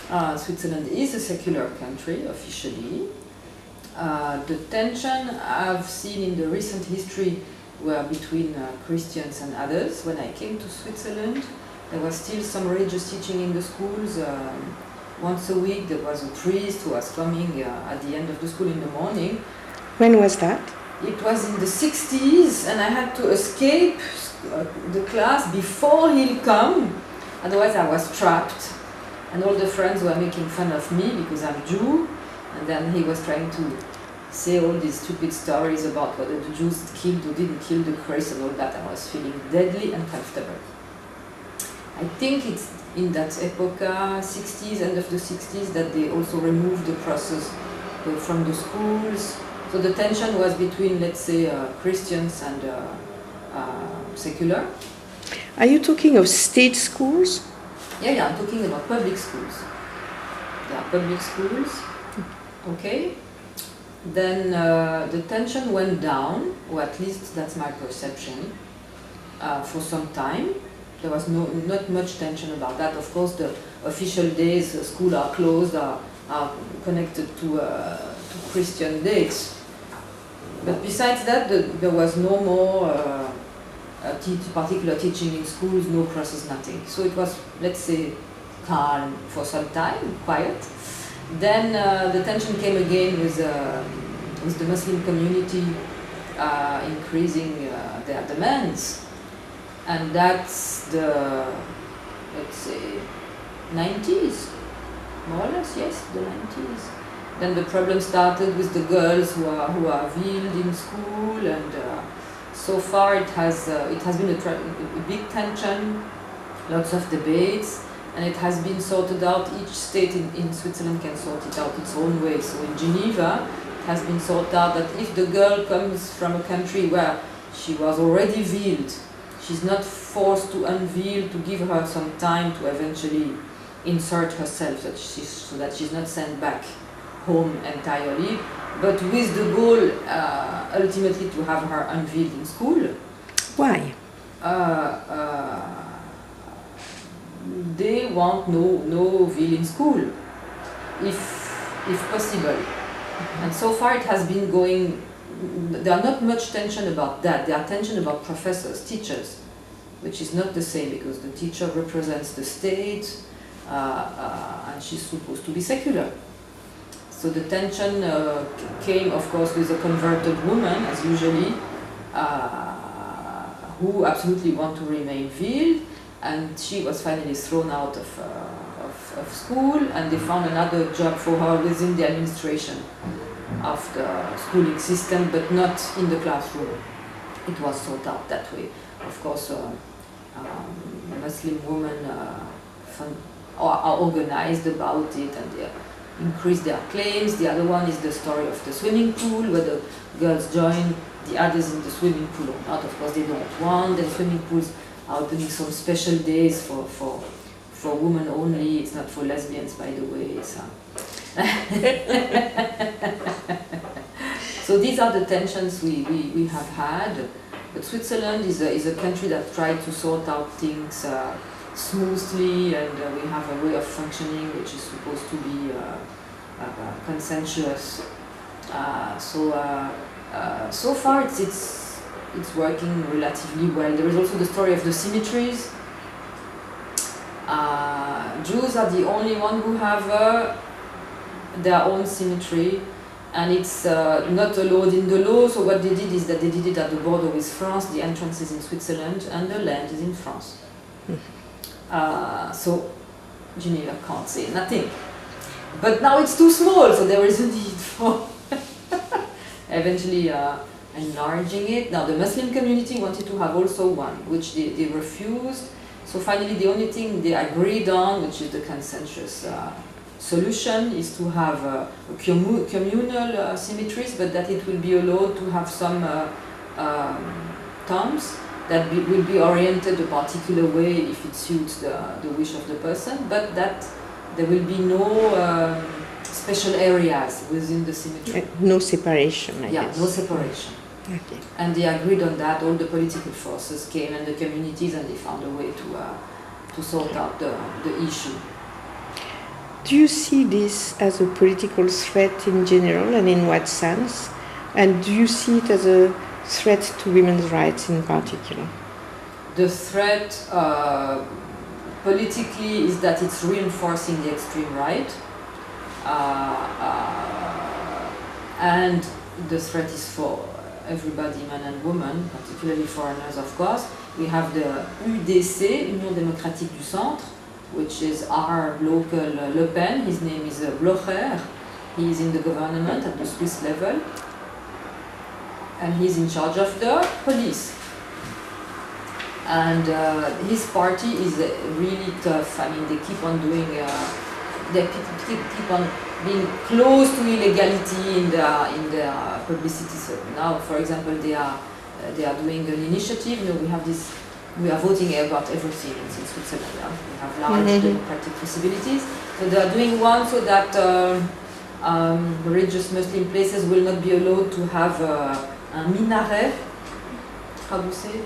Switzerland is a secular country officially. The tension I've seen in the recent history were between Christians and others. When I came to Switzerland, there was still some religious teaching in the schools. Once a week there was a priest who was coming at the end of the school in the morning. When was that? It was in the 60s, and I had to escape the class before he'll come, otherwise I was trapped. And all the friends were making fun of me because I'm Jew, and then he was trying to say all these stupid stories about whether the Jews killed or didn't kill the Christ and all that. I was feeling deadly uncomfortable. I think it's in that epocha, 60s, end of the 60s, that they also removed the crosses from the schools. So the tension was between, let's say, Christians and secular. Are you talking of state schools? Yeah, I'm talking about public schools. Yeah, public schools. Okay. Then the tension went down, or at least that's my perception, for some time. There was not much tension about that. Of course, the official days, schools are closed, are connected to Christian dates. But besides that, there was no more particular teaching in schools, no crosses, nothing. So it was, let's say, calm for some time, quiet. Then the tension came again with the Muslim community increasing their demands. And that's the, let's say, 90s, more or less, yes, the 90s. Then the problem started with the girls who are veiled in school, and so far it has been a big tension, lots of debates, and it has been sorted out. Each state in Switzerland can sort it out its own way. So in Geneva, it has been sorted out that if the girl comes from a country where she was already veiled, she's not forced to unveil, to give her some time to eventually insert herself, so that she's not sent back home entirely, but with the goal ultimately to have her unveiled in school. Why? They want no veil in school, if possible. And so far it has been going. There are not much tension about that. There are tension about professors, teachers, which is not the same because the teacher represents the state and she's supposed to be secular. So the tension came, of course, with a converted woman, as usually, who absolutely want to remain veiled, and she was finally thrown out of school, and they found another job for her within the administration of the schooling system, but not in the classroom. It was sorted out that way. Of course, Muslim women are organized about it, and they increase their claims. The other one is the story of the swimming pool, where the girls join the others in the swimming pool or not. Of course, they don't want. The swimming pools are opening some special days for women only. It's not for lesbians, by the way. So these are the tensions we have had. But Switzerland is a country that tried to sort out things smoothly, and we have a way of functioning which is supposed to be consensuous. So far it's working relatively well. There is also the story of the symmetries. Jews are the only one who have their own symmetry, and it's not allowed in the law. So what they did is that they did it at the border with France. The entrance is in Switzerland and the land is in France. So Geneva can't say nothing. But now it's too small, so there is a need for eventually enlarging it. Now the Muslim community wanted to have also one, which they refused. So finally the only thing they agreed on, which is the consensus solution, is to have communal symmetries, but that it will be allowed to have some tombs that will be oriented a particular way if it suits the wish of the person, but that there will be no special areas within the symmetry. No separation, I guess. No separation. Okay. And they agreed on that. All the political forces came and the communities, and they found a way to sort out the issue. Do you see this as a political threat in general, and in what sense? And do you see it as a threat to women's rights in particular? The threat politically is that it's reinforcing the extreme right, and the threat is for everybody, men and women, particularly foreigners, of course. We have the UDC, Union démocratique du Centre, which is our local Le Pen. His name is Blocher. He is in the government at the Swiss level, and he's in charge of the police. And his party is really tough. I mean, they keep on doing, they keep on being close to illegality in their publicity. So now, for example, they are doing an initiative. You know, we are voting about everything in Switzerland. Yeah? We have large democratic possibilities. So they are doing one so that religious Muslim places will not be allowed to have a minaret. How do you say?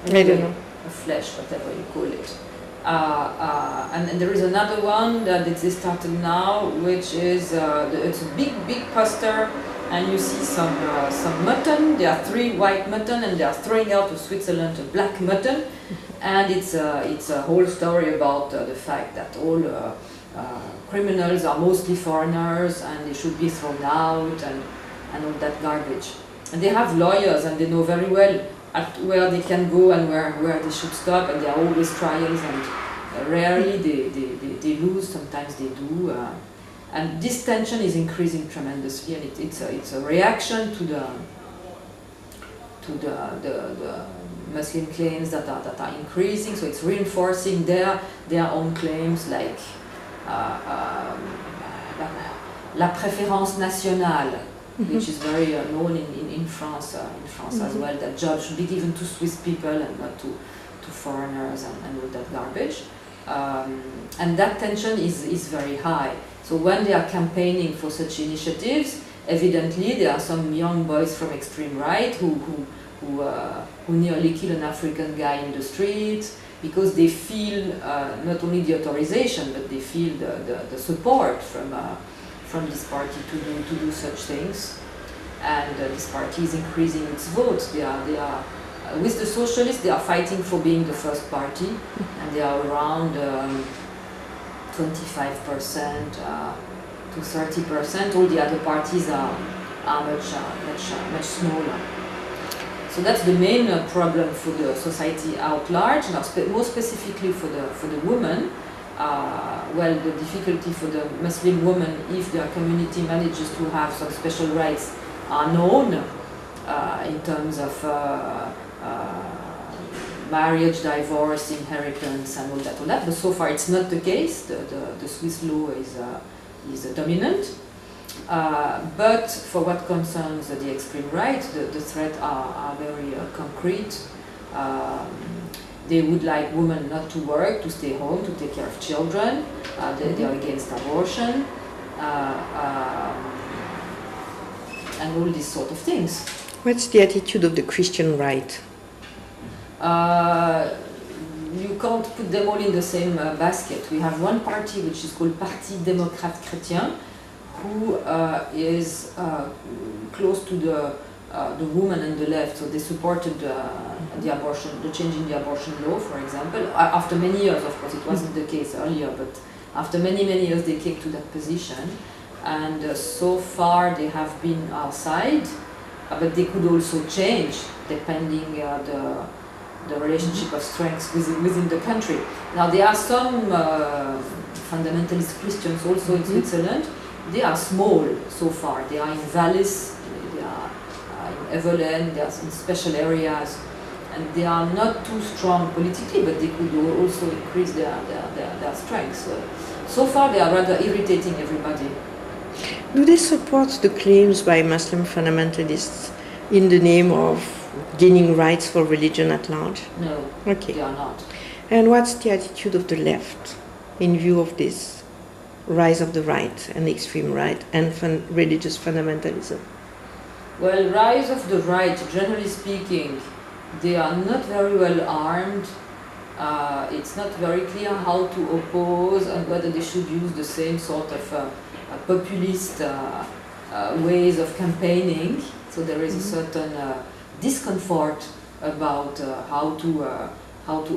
I don't know. A flesh, whatever you call it. And there is another one that they started now, which is it's a big poster, and you see some mutton. There are 3 white mutton, and they are throwing out of Switzerland a black mutton, and it's a whole story about the fact that all criminals are mostly foreigners, and they should be thrown out, and all that garbage. And they have lawyers, and they know very well where they can go and where they should stop, and there are always trials, and rarely they lose, sometimes they do. And this tension is increasing tremendously, and it's a reaction to the Muslim claims that are increasing, so it's reinforcing their own claims, like la préférence nationale, which is very known in France as well, that jobs should be given to Swiss people and not to foreigners and all that garbage. And that tension is very high. So when they are campaigning for such initiatives, evidently there are some young boys from extreme right who nearly kill an African guy in the street, because they feel not only the authorization, but they feel the support from this party to do such things. And this party is increasing its votes. They are with the socialists, they are fighting for being the first party, and they are around 25% to 30%. All the other parties are much smaller. So that's the main problem for the society at large. Now, more specifically for the women. Well, the difficulty for the Muslim woman, if their community manages to have some special rights, are known in terms of marriage, divorce, inheritance, and all that. But so far, it's not the case. The Swiss law is dominant. But for what concerns the extreme right, the threats are very concrete. They would like women not to work, to stay home, to take care of children. They are against abortion, and all these sort of things. What's the attitude of the Christian right? You can't put them all in the same basket. We have one party which is called Parti démocrate chrétien, who is close to the woman and the left, so they supported the abortion, the change in the abortion law, for example. After many years, of course, it wasn't the case earlier, but after many years they came to that position, and so far they have been outside, but they could also change depending the relationship of strengths within the country. Now there are some fundamentalist Christians also in Switzerland. They are small so far. They are in valleys, they are in Evelen, they are in special areas, and they are not too strong politically, but they could also increase their strength. So far they are rather irritating everybody. Do they support the claims by Muslim fundamentalists in the name of gaining rights for religion at large? No, okay. They are not. And what's the attitude of the left in view of this rise of the right and the extreme right and religious fundamentalism? Well, rise of the right, generally speaking, they are not very well armed, It's not very clear how to oppose and whether they should use the same sort of populist ways of campaigning. So there is a certain discomfort about how to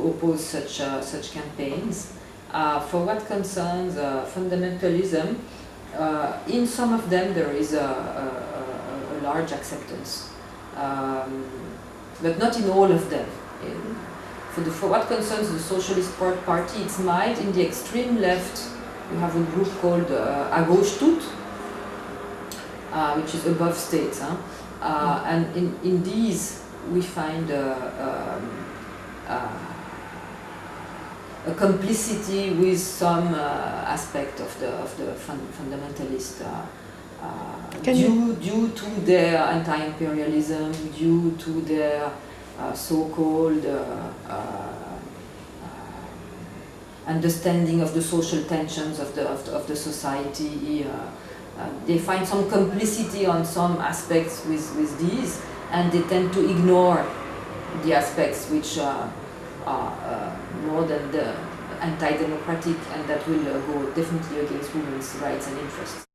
oppose such campaigns. For what concerns fundamentalism, in some of them there is a large acceptance, but not in all of them. For what concerns the Socialist Party, it's mild. In the extreme left, you have a group called À gauche toute, which is above states. And in these, we find a complicity with some aspect of the fundamentalist, due to their anti-imperialism, due to their so-called understanding of the social tensions of the society. They find some complicity on some aspects with these, and they tend to ignore the aspects which are more than the anti-democratic, and that will go definitely against women's rights and interests.